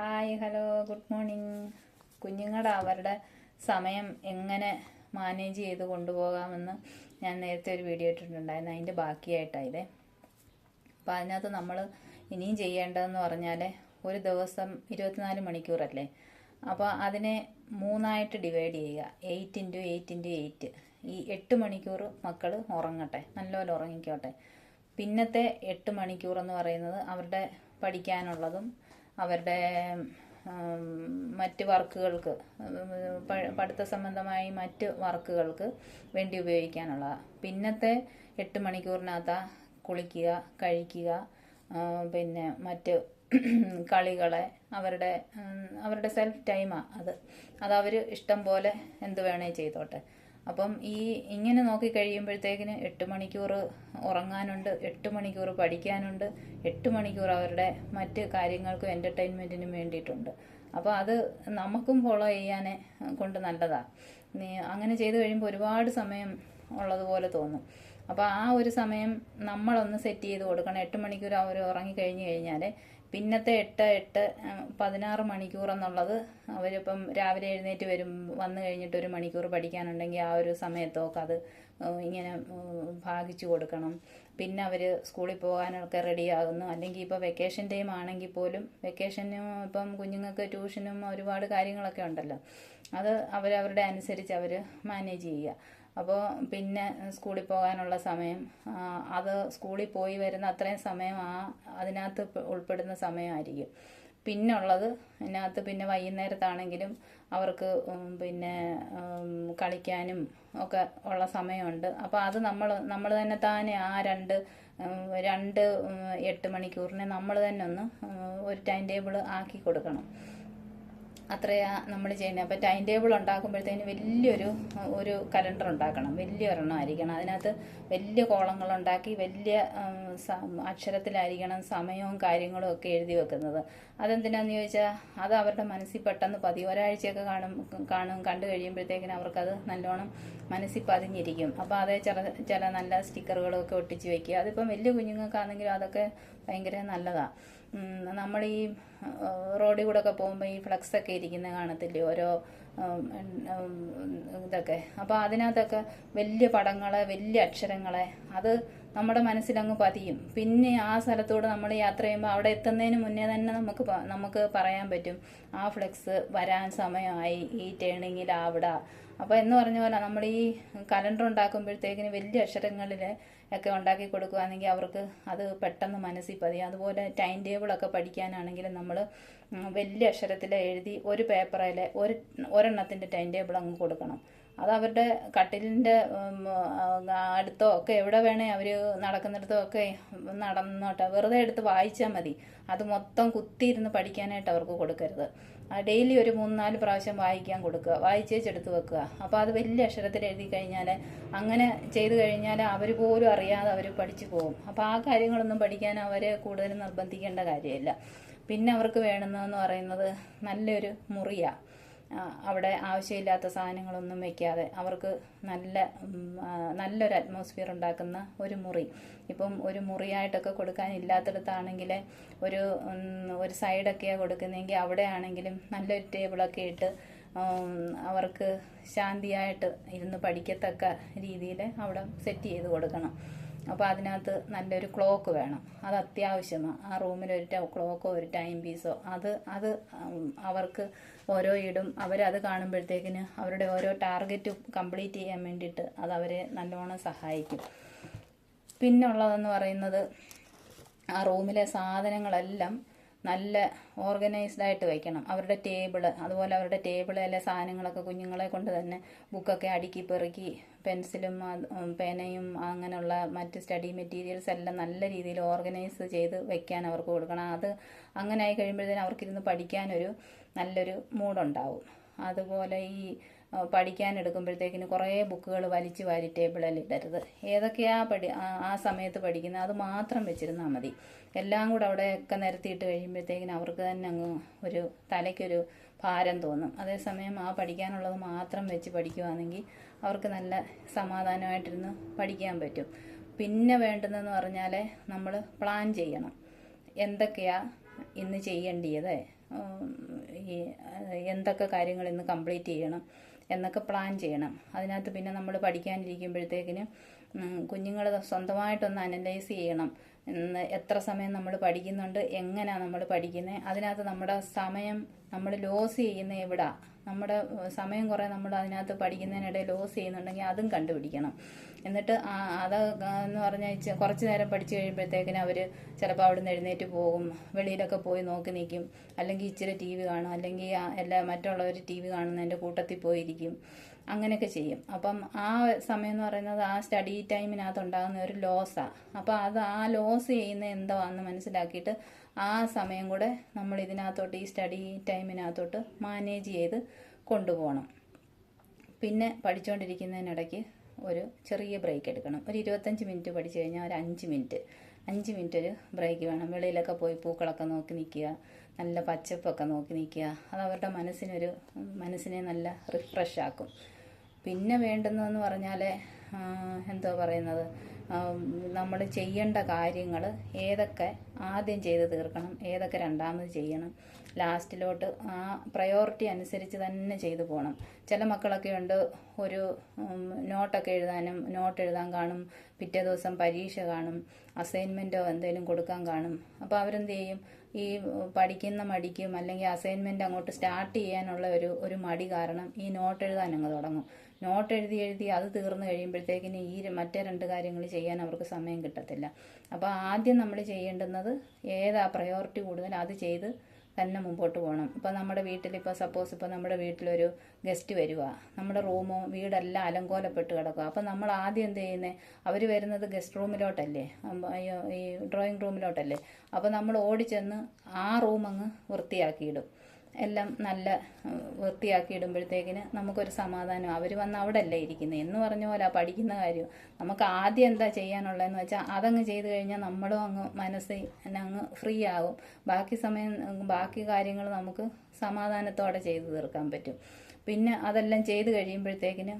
Hi hello good morning. കുഞ്ഞുങ്ങളുടെ അവരുടെ സമയം എങ്ങനെ മാനേജ് ചെയ്ത് കൊണ്ടുപോകാമെന്ന് ഞാൻ നേരത്തെ ഒരു വീഡിയോ ഇട്ടിട്ടുണ്ടായിരുന്നു. അതിൻ്റെ ബാക്കിയായിട്ടായതേ. അപ്പോൾ അതിനകത്ത് നമ്മൾ ഇനിയും ചെയ്യേണ്ടതെന്ന് പറഞ്ഞാൽ ഒരു ദിവസം 24 മണിക്കൂറല്ലേ. അപ്പോൾ അതിനെ 3ആയിട്ട് ഡിവൈഡ് ചെയ്യുക. 8 × 8 × 8. ഈ 8 മണിക്കൂർ മക്കൾ ഉറങ്ങട്ടെ, നല്ലപോലെ ഉറങ്ങിക്കോട്ടെ. പിന്നത്തെ 8 മണിക്കൂർ എന്ന് പറയുന്നത് അവരുടെ പഠിക്കാനുള്ളതും അവരുടെ മറ്റ് വർക്കുകൾക്ക്, പഠിത്ത സംബന്ധമായി മറ്റ് വർക്കുകൾക്ക് വേണ്ടി ഉപയോഗിക്കാനുള്ളതാണ്. പിന്നത്തെ 8 മണിക്കൂറിനകത്ത് കുളിക്കുക, കഴിക്കുക, പിന്നെ മറ്റ് കളികളെ അവരുടെ സെൽഫ് ടൈമാണ് അതവർ ഇഷ്ടം പോലെ എന്ത് വേണേ ചെയ്തോട്ടെ. അപ്പം ഇങ്ങനെ നോക്കി കഴിയുമ്പോഴത്തേക്കിന് 8 മണിക്കൂർ ഉറങ്ങാനുണ്ട്, 8 മണിക്കൂർ പഠിക്കാനുണ്ട്, 8 മണിക്കൂർ അവരുടെ മറ്റ് കാര്യങ്ങൾക്കും എൻ്റർടൈൻമെൻറ്റിനും വേണ്ടിയിട്ടുണ്ട്. അപ്പോൾ അത് നമുക്കും ഫോളോ ചെയ്യാൻ കൊണ്ട് നല്ലതാണ്. അങ്ങനെ ചെയ്ത് കഴിയുമ്പോൾ ഒരുപാട് സമയം ഉള്ളതുപോലെ തോന്നും. അപ്പോൾ ആ ഒരു സമയം നമ്മളൊന്ന് സെറ്റ് ചെയ്ത് കൊടുക്കണം. 8 മണിക്കൂർ അവർ ഉറങ്ങിക്കഴിഞ്ഞ് കഴിഞ്ഞാൽ പിന്നത്തെ 16 മണിക്കൂർ എന്നുള്ളത് അവരിപ്പം രാവിലെ എഴുന്നേറ്റ് വന്നു കഴിഞ്ഞിട്ട് 1 മണിക്കൂർ പഠിക്കാനുണ്ടെങ്കിൽ ആ ഒരു സമയത്തൊക്കെ അത് ഇങ്ങനെ ഭാഗിച്ചു കൊടുക്കണം. പിന്നെ അവർ സ്കൂളിൽ പോകാനൊക്കെ റെഡിയാകുന്നു. അല്ലെങ്കിൽ ഇപ്പോൾ വെക്കേഷൻ ടൈം ആണെങ്കിൽ പോലും വെക്കേഷനും ഇപ്പം കുഞ്ഞുങ്ങൾക്ക് ട്യൂഷനും ഒരുപാട് കാര്യങ്ങളൊക്കെ ഉണ്ടല്ലോ. അത് അവരവരുടെ അനുസരിച്ച് അവർ മാനേജ് ചെയ്യുക. അപ്പോൾ പിന്നെ സ്കൂളിൽ പോകാനുള്ള സമയം, അത് സ്കൂളിൽ പോയി വരുന്ന അത്രയും സമയം അതിനകത്ത് ഉൾപ്പെടുന്ന സമയമായിരിക്കും. പിന്നുള്ളത് ഇതിനകത്ത് പിന്നെ വൈകുന്നേരത്താണെങ്കിലും അവർക്ക് പിന്നെ കളിക്കാനും ഒക്കെ ഉള്ള സമയമുണ്ട്. അപ്പോൾ അത് നമ്മൾ തന്നെ ആ രണ്ട് 8 മണിക്കൂറിനെ നമ്മൾ തന്നെ ഒന്ന് ഒരു ടൈം ടേബിൾ ആക്കി കൊടുക്കണം. അത്രയാ നമ്മൾ ചെയ്യുന്നത്. അപ്പോൾ ടൈം ടേബിൾ ഉണ്ടാക്കുമ്പോഴത്തേന് വലിയൊരു കലണ്ടർ ഉണ്ടാക്കണം. വലിയ ഒരെണ്ണം ആയിരിക്കണം. അതിനകത്ത് വലിയ കോളങ്ങളുണ്ടാക്കി വലിയ അക്ഷരത്തിലായിരിക്കണം സമയവും കാര്യങ്ങളും ഒക്കെ എഴുതി വെക്കുന്നത്. അതെന്തിനാന്ന് ചോദിച്ചാൽ അത് അവരുടെ മനസ്സിൽ പെട്ടെന്ന് ഒരാഴ്ചയൊക്കെ കണ്ടു കഴിയുമ്പോഴത്തേക്കിനും അവർക്കത് നല്ലോണം മനസ്സിൽ പതിഞ്ഞിരിക്കും. അപ്പോൾ അതേ ചില നല്ല സ്റ്റിക്കറുകളൊക്കെ ഒട്ടിച്ച് വയ്ക്കുക. അതിപ്പം വലിയ കുഞ്ഞുങ്ങൾക്കാണെങ്കിലും അതൊക്കെ ഭയങ്കര നല്ലതാണ്. നമ്മൾ ഈ റോഡിൽ കൂടെ ഒക്കെ പോകുമ്പോൾ ഈ ഫ്ലക്സൊക്കെ ഇരിക്കുന്ന കാണത്തില്ലേ, ഓരോ ഇതൊക്കെ. അപ്പോൾ അതിനകത്തൊക്കെ വലിയ പടങ്ങളെ വലിയ അക്ഷരങ്ങളെ അത് നമ്മുടെ മനസ്സിലങ്ങ് പതിയും. പിന്നെ ആ സ്ഥലത്തൂടെ നമ്മൾ യാത്ര ചെയ്യുമ്പോൾ അവിടെ എത്തുന്നതിന് മുന്നേ തന്നെ നമുക്ക് പറയാൻ പറ്റും ആ ഫ്ലെക്സ് വരാൻ സമയമായി, ഈ ടേണിങ്ങിൽ അവിടെ. അപ്പോൾ എന്ന് പറഞ്ഞ പോലെ നമ്മൾ ഈ കലണ്ടർ ഉണ്ടാക്കുമ്പോഴത്തേക്കിന് വലിയ അക്ഷരങ്ങളിൽ ഒക്കെ ഉണ്ടാക്കി കൊടുക്കുകയാണെങ്കിൽ അവർക്ക് അത് പെട്ടെന്ന് മനസ്സിൽ പതിയും. അതുപോലെ ടൈം ടേബിളൊക്കെ പഠിക്കാനാണെങ്കിലും നമ്മൾ വലിയ അക്ഷരത്തിൽ എഴുതി ഒരു പേപ്പറിൽ ഒരെണ്ണത്തിൻ്റെ ടൈം ടേബിൾ അങ്ങ് കൊടുക്കണം. അത് അവരുടെ കട്ടിലിൻ്റെ അടുത്തോ ഒക്കെ എവിടെ വേണേ അവർ നടക്കുന്നിടത്തോ ഒക്കെ നടന്നോട്ടെ, വെറുതെ എടുത്ത് വായിച്ചാൽ മതി. അത് മൊത്തം കുത്തിയിരുന്ന് പഠിക്കാനായിട്ട് അവർക്ക് കൊടുക്കരുത്. ഡെയിലി ഒരു 3-4 പ്രാവശ്യം വായിക്കാൻ കൊടുക്കുക, വായിച്ചേച്ചെടുത്ത് വെക്കുക. അപ്പോൾ അത് വലിയ അക്ഷരത്തിൽ എഴുതി കഴിഞ്ഞാൽ, അങ്ങനെ ചെയ്തു കഴിഞ്ഞാൽ അവർ പോലും അറിയാതെ അവർ പഠിച്ചു പോകും. അപ്പോൾ ആ കാര്യങ്ങളൊന്നും പഠിക്കാൻ അവരെ കൂടുതൽ നിർബന്ധിക്കേണ്ട കാര്യമില്ല. പിന്നെ അവർക്ക് വേണമെന്ന് പറയുന്നത് നല്ലൊരു മുറിയാണ്. അവിടെ ആവശ്യമില്ലാത്ത സാധനങ്ങളൊന്നും വെക്കാതെ അവർക്ക് നല്ലൊരു അറ്റ്മോസ്ഫിയർ ഉണ്ടാക്കുന്ന ഒരു മുറി. ഇപ്പം ഒരു മുറിയായിട്ടൊക്കെ കൊടുക്കാനില്ലാത്തടത്താണെങ്കിൽ ഒരു സൈഡൊക്കെയാണ് കൊടുക്കുന്നതെങ്കിൽ അവിടെ ആണെങ്കിലും നല്ലൊരു ടേബിളൊക്കെ ഇട്ട് അവർക്ക് ശാന്തിയായിട്ട് ഇരുന്ന് പഠിക്കത്തക്ക രീതിയിൽ അവിടെ സെറ്റ് ചെയ്ത് കൊടുക്കണം. അപ്പോൾ അതിനകത്ത് നല്ലൊരു ക്ലോക്ക് വേണം. അത് അത്യാവശ്യമാണ്. ആ റൂമിലൊരു ക്ലോക്കോ ഒരു ടൈം പീസോ അത് അവർക്ക് ഓരോ ഇടും. അവരത് കാണുമ്പോഴത്തേക്കിന് അവരുടെ ഓരോ ടാർഗറ്റ് കംപ്ലീറ്റ് ചെയ്യാൻ വേണ്ടിയിട്ട് അത് അവരെ നല്ലോണം സഹായിക്കും. പിന്നുള്ളതെന്ന് പറയുന്നത് ആ റൂമിലെ സാധനങ്ങളെല്ലാം നല്ല ഓർഗനൈസ്ഡ് ആയിട്ട് വയ്ക്കണം. അവരുടെ ടേബിള്, അതുപോലെ അവരുടെ ടേബിളിലെ സാധനങ്ങളൊക്കെ കുഞ്ഞുങ്ങളെ കൊണ്ട് തന്നെ ബുക്കൊക്കെ അടുക്കി പെറുക്കി പെൻസിലും പേനയും അങ്ങനെയുള്ള മറ്റ് സ്റ്റഡി മെറ്റീരിയൽസ് എല്ലാം നല്ല രീതിയിൽ ഓർഗനൈസ് ചെയ്ത് വെക്കാൻ അവർക്ക് കൊടുക്കണം. അത് അങ്ങനെ ആയി കഴിയുമ്പോഴത്തേനും അവർക്കിരുന്ന് പഠിക്കാനൊരു നല്ലൊരു മൂഡുണ്ടാവും. അതുപോലെ ഈ പഠിക്കാനെടുക്കുമ്പോഴത്തേക്കിന് കുറേ ബുക്കുകൾ വലിച്ചു വാരി ടേബിളിൽ ഇടരുത്. ഏതൊക്കെയാ ആ സമയത്ത് പഠിക്കുന്നത് അത് മാത്രം വെച്ചിരുന്നാൽ മതി. എല്ലാം കൂടെ അവിടെയൊക്കെ നിരത്തിയിട്ട് കഴിയുമ്പോഴത്തേക്കിന് അവർക്ക് തന്നെ അങ്ങ് തലയ്ക്കൊരു ഭാരം തോന്നും. അതേസമയം ആ പഠിക്കാനുള്ളത് മാത്രം വെച്ച് പഠിക്കുകയാണെങ്കിൽ അവർക്ക് നല്ല സമാധാനമായിട്ടിരുന്ന് പഠിക്കാൻ പറ്റും. പിന്നെ വേണ്ടുന്നതെന്ന് പറഞ്ഞാൽ നമ്മൾ പ്ലാൻ ചെയ്യണം. എന്തൊക്കെയാ ഇന്ന് ചെയ്യേണ്ടിയത്, ഈ എന്തൊക്കെ കാര്യങ്ങൾ ഇന്ന് കംപ്ലീറ്റ് ചെയ്യണം എന്നൊക്കെ പ്ലാൻ ചെയ്യണം. അതിനകത്ത് പിന്നെ നമ്മൾ പഠിക്കാനിരിക്കുമ്പോഴത്തേക്കിന് കുഞ്ഞുങ്ങൾ സ്വന്തമായിട്ടൊന്ന് അനലൈസ് ചെയ്യണം. എത്ര സമയം നമ്മൾ പഠിക്കുന്നുണ്ട്, എങ്ങനെയാണ് നമ്മൾ പഠിക്കുന്നത്, അതിനകത്ത് നമ്മുടെ സമയം നമ്മൾ ലോസ് ചെയ്യുന്ന എവിടാ, നമ്മുടെ സമയം കുറേ നമ്മൾ അതിനകത്ത് പഠിക്കുന്നതിനിടയിൽ ലോസ് ചെയ്യുന്നുണ്ടെങ്കിൽ അതും കണ്ടുപിടിക്കണം. എന്നിട്ട് അത് എന്ന് പറഞ്ഞാൽ കുറച്ച് നേരം പഠിച്ചു കഴിയുമ്പോഴത്തേക്കിന് അവർ ചിലപ്പോൾ അവിടെ നിന്ന് എഴുന്നേറ്റ് പോകും, വെളിയിലൊക്കെ പോയി നോക്കി നിൽക്കും, അല്ലെങ്കിൽ ഇച്ചിരി ടി വി കാണും, അല്ലെങ്കിൽ മറ്റുള്ളവർ ടി വി കാണുന്നതിൻ്റെ കൂട്ടത്തിൽ പോയിരിക്കും, അങ്ങനെയൊക്കെ ചെയ്യും. അപ്പം ആ സമയം എന്ന് പറയുന്നത് ആ സ്റ്റഡി ടൈമിനകത്ത് ഉണ്ടാകുന്ന ഒരു ലോസാണ്. അപ്പോൾ ആ ലോസ് ചെയ്യുന്ന എന്താണെന്ന് മനസ്സിലാക്കിയിട്ട് ആ സമയം കൂടെ നമ്മൾ ഇതിനകത്തോട്ട്, ഈ സ്റ്റഡി ടൈമിനകത്തോട്ട് മാനേജ് ചെയ്ത് കൊണ്ടുപോകണം. പിന്നെ പഠിച്ചുകൊണ്ടിരിക്കുന്നതിനിടയ്ക്ക് ഒരു ചെറിയ ബ്രേക്ക് എടുക്കണം. ഒരു 25 മിനിറ്റ് പഠിച്ചു കഴിഞ്ഞാൽ ഒരു 5 മിനിറ്റ് ഒരു ബ്രേക്ക് വേണം. വെളിയിലൊക്കെ പോയി പൂക്കളൊക്കെ നോക്കി നിൽക്കുക, നല്ല പച്ചപ്പൊക്കെ നോക്കി നിൽക്കുക. അത് അവരുടെ മനസ്സിനെ നല്ല റിഫ്രഷ് ആക്കും. പിന്നെ വേണ്ടുന്നതെന്ന് പറഞ്ഞാൽ എന്തോ പറയുന്നത്, നമ്മൾ ചെയ്യേണ്ട കാര്യങ്ങൾ ഏതൊക്കെ ആദ്യം ചെയ്ത് തീർക്കണം, ഏതൊക്കെ രണ്ടാമത് ചെയ്യണം, ലാസ്റ്റിലോട്ട് ആ പ്രയോറിറ്റി അനുസരിച്ച് തന്നെ ചെയ്തു പോകണം. ചില മക്കളൊക്കെ ഉണ്ട്, ഒരു നോട്ട് എഴുതാൻ കാണും, പിറ്റേ ദിവസം പരീക്ഷ കാണും, അസൈൻമെൻറ്റോ എന്തെങ്കിലും കൊടുക്കാൻ കാണും. അപ്പോൾ അവരെന്ത് ചെയ്യും, ഈ പഠിക്കുന്ന മടിക്കും അല്ലെങ്കിൽ അസൈൻമെൻറ്റ് അങ്ങോട്ട് സ്റ്റാർട്ട് ചെയ്യാനുള്ള ഒരു മടി കാരണം ഈ നോട്ട് എഴുതാൻ അങ്ങ് തുടങ്ങും. നോട്ട് എഴുതി അത് തീർന്നു കഴിയുമ്പോഴത്തേക്കിന് ഈ മറ്റേ 2 കാര്യങ്ങൾ ചെയ്യാൻ അവർക്ക് സമയം കിട്ടത്തില്ല. അപ്പോൾ ആദ്യം നമ്മൾ ചെയ്യേണ്ടുന്നത് ഏതാ പ്രയോറിറ്റി കൂടുതൽ അത് ചെയ്ത് തന്നെ മുമ്പോട്ട് പോകണം. ഇപ്പോൾ നമ്മുടെ വീട്ടിൽ, സപ്പോസ് നമ്മുടെ വീട്ടിലൊരു ഗസ്റ്റ് വരിക, നമ്മുടെ വീടെല്ലാം അലങ്കോലപ്പെട്ട് കിടക്കുക. അപ്പം നമ്മൾ ആദ്യം എന്ത് ചെയ്യുന്നത്, അവർ വരുന്നത് ഗസ്റ്റ് റൂമിലോട്ടല്ലേ, ഈ ഡ്രോയിങ് റൂമിലോട്ടല്ലേ. അപ്പോൾ നമ്മൾ ഓടിച്ചെന്ന് ആ റൂം അങ്ങ് വൃത്തിയാക്കിയിടും. എല്ലാം നല്ല വൃത്തിയാക്കി ഇടുമ്പോഴത്തേക്കിന് നമുക്കൊരു സമാധാനം. അവർ വന്ന് അവിടെ അല്ലേ ഇരിക്കുന്നത് എന്ന് പറഞ്ഞ പോലെ പഠിക്കുന്ന കാര്യം നമുക്ക് ആദ്യം എന്താ ചെയ്യാനുള്ളതെന്ന് വെച്ചാൽ അതങ്ങ് ചെയ്ത് കഴിഞ്ഞാൽ നമ്മളും അങ്ങ് അങ്ങ് ഫ്രീ ആകും. ബാക്കി കാര്യങ്ങൾ നമുക്ക് സമാധാനത്തോടെ ചെയ്തു തീർക്കാൻ പറ്റും. പിന്നെ അതെല്ലാം ചെയ്ത് കഴിയുമ്പോഴത്തേക്കിന്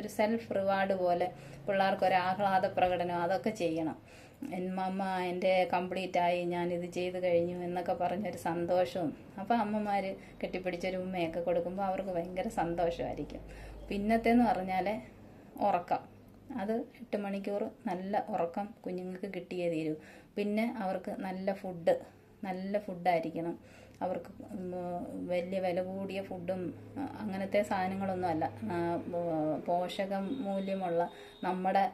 ഒരു സെൽഫ് റിവാർഡ് പോലെ പിള്ളേർക്കൊരു ആഹ്ലാദ പ്രകടനം അതൊക്കെ ചെയ്യണം. മമ്മ എൻ്റെ കംപ്ലീറ്റായി, ഞാനിത് ചെയ്ത് കഴിഞ്ഞു എന്നൊക്കെ പറഞ്ഞൊരു സന്തോഷവും. അപ്പോൾ അമ്മമാർ കെട്ടിപ്പിടിച്ചൊരു ഉമ്മയൊക്കെ കൊടുക്കുമ്പോൾ അവർക്ക് ഭയങ്കര സന്തോഷമായിരിക്കും. പിന്നത്തേന്ന് പറഞ്ഞാൽ ഉറക്കം. അത് 8 മണിക്കൂർ നല്ല ഉറക്കം കുഞ്ഞുങ്ങൾക്ക് കിട്ടിയേ തീരൂ. പിന്നെ അവർക്ക് നല്ല ഫുഡായിരിക്കണം. അവർക്ക് വലിയ വില കൂടിയ ഫുഡും അങ്ങനത്തെ സാധനങ്ങളൊന്നും അല്ല, പോഷക മൂല്യമുള്ള നമ്മുടെ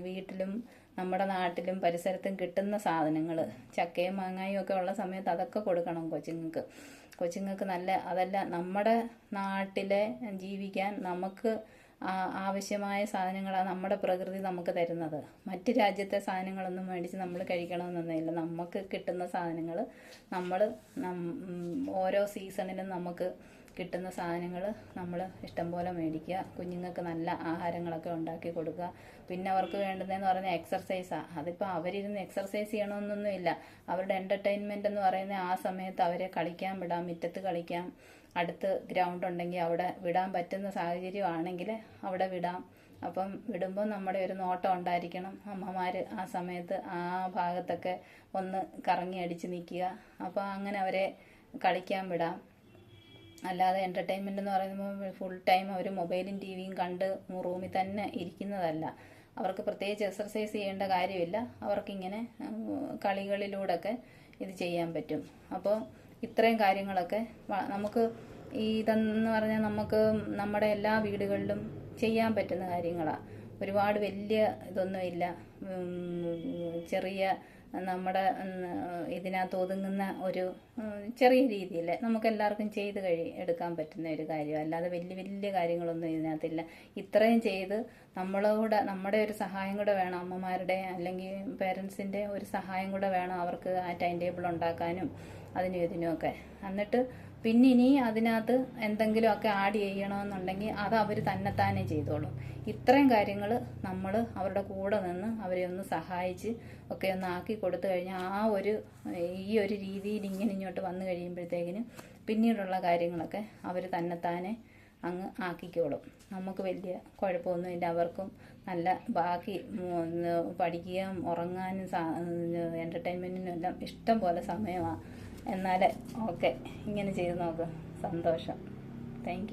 വീട്ടിലും നമ്മുടെ നാട്ടിലും പരിസരത്തും കിട്ടുന്ന സാധനങ്ങൾ, ചക്കയും മാങ്ങായും ഒക്കെ ഉള്ള സമയത്ത് അതൊക്കെ കൊടുക്കണം കൊച്ചുങ്ങൾക്ക്. അതല്ല നമ്മുടെ നാട്ടിലെ ജീവിക്കാൻ നമുക്ക് ആവശ്യമായ സാധനങ്ങളാണ് നമ്മുടെ പ്രകൃതി നമുക്ക് തരുന്നത്. മറ്റ് രാജ്യത്തെ സാധനങ്ങളൊന്നും മേടിച്ച് നമ്മൾ കഴിക്കണമെന്നൊന്നുമില്ല. നമുക്ക് കിട്ടുന്ന സാധനങ്ങൾ നമ്മൾ ഓരോ സീസണിലും നമുക്ക് കിട്ടുന്ന സാധനങ്ങൾ നമ്മൾ ഇഷ്ടം പോലെ മേടിക്കുക. കുഞ്ഞുങ്ങൾക്ക് നല്ല ആഹാരങ്ങളൊക്കെ ഉണ്ടാക്കി കൊടുക്കുക. പിന്നെ അവർക്ക് വേണ്ടതെന്ന് പറഞ്ഞാൽ എക്സർസൈസാണ്. അതിപ്പോൾ അവരിരുന്ന് എക്സർസൈസ് ചെയ്യണമെന്നൊന്നുമില്ല. അവരുടെ എൻ്റർടൈൻമെൻ്റ് എന്ന് പറയുന്നത് ആ സമയത്ത് അവരെ കളിക്കാൻ വിടാം, മുറ്റത്ത് കളിക്കാം, അടുത്ത് ഗ്രൗണ്ട് ഉണ്ടെങ്കിൽ അവിടെ വിടാൻ പറ്റുന്ന സാഹചര്യമാണെങ്കിൽ അവിടെ വിടാം. അപ്പം വിടുമ്പോൾ നമ്മുടെ ഒരു നോട്ടം ഉണ്ടായിരിക്കണം. അമ്മമാർ ആ സമയത്ത് ആ ഭാഗത്തൊക്കെ ഒന്ന് കറങ്ങി അടിച്ച് നിൽക്കുക. അപ്പോൾ അങ്ങനെ അവരെ കളിക്കാൻ വിടാം. അല്ലാതെ എൻ്റർടൈൻമെൻ്റ് എന്ന് പറയുമ്പോൾ ഫുൾ ടൈം അവർ മൊബൈലും ടി വിയും കണ്ട് റൂമിൽ തന്നെ ഇരിക്കുന്നതല്ല. അവർക്ക് പ്രത്യേകിച്ച് എക്സർസൈസ് ചെയ്യേണ്ട കാര്യമില്ല. അവർക്കിങ്ങനെ കളികളിലൂടെയൊക്കെ ഇത് ചെയ്യാൻ പറ്റും. അപ്പോൾ ഇത്രയും കാര്യങ്ങളൊക്കെ നമുക്ക് ഇതെന്ന് പറഞ്ഞാൽ നമുക്ക് നമ്മുടെ എല്ലാ വീടുകളിലും ചെയ്യാൻ പറ്റുന്ന കാര്യങ്ങളാണ്. ഒരുപാട് വലിയ ഇതൊന്നുമില്ല. ചെറിയ നമ്മുടെ ഇതിനകത്ത് ഒതുങ്ങുന്ന ഒരു ചെറിയ രീതിയിൽ നമുക്കെല്ലാവർക്കും ചെയ്ത് എടുക്കാൻ പറ്റുന്ന ഒരു കാര്യം. അല്ലാതെ വലിയ കാര്യങ്ങളൊന്നും ഇതിനകത്തില്ല. ഇത്രയും ചെയ്ത് നമ്മുടെ ഒരു സഹായം കൂടെ വേണം. അമ്മമാരുടെ അല്ലെങ്കിൽ പേരൻസിൻ്റെ ഒരു സഹായം കൂടെ വേണം അവർക്ക് ആ ടൈം ടേബിൾ ഉണ്ടാക്കാനും അതിനും ഇതിനുമൊക്കെ. എന്നിട്ട് പിന്നെ ഇനി അതിനകത്ത് എന്തെങ്കിലുമൊക്കെ ആഡ് ചെയ്യണമെന്നുണ്ടെങ്കിൽ അത് അവർ തന്നെത്താനെ ചെയ്തോളും. ഇത്രയും കാര്യങ്ങൾ നമ്മൾ അവരുടെ കൂടെ നിന്ന് അവരെ ഒന്ന് സഹായിച്ച് ഒക്കെ ഒന്ന് ആക്കി കൊടുത്തു കഴിഞ്ഞാൽ ഈ ഒരു രീതിയിൽ ഇങ്ങോട്ട് വന്നു കഴിയുമ്പോഴത്തേക്കിനും പിന്നീടുള്ള കാര്യങ്ങളൊക്കെ അവർ തന്നെത്താനെ അങ്ങ് ആക്കിക്കോളും. നമുക്ക് വലിയ കുഴപ്പമൊന്നുമില്ല. അവർക്കും നല്ല ബാക്കി പഠിക്കുകയും ഉറങ്ങാനും എൻ്റർടൈൻമെൻറ്റിനും എല്ലാം ഇഷ്ടം പോലെ സമയമാണ് എന്നാൽ ഓക്കെ, ഇങ്ങനെ ചെയ്ത് നോക്ക്. സന്തോഷം. Thank you.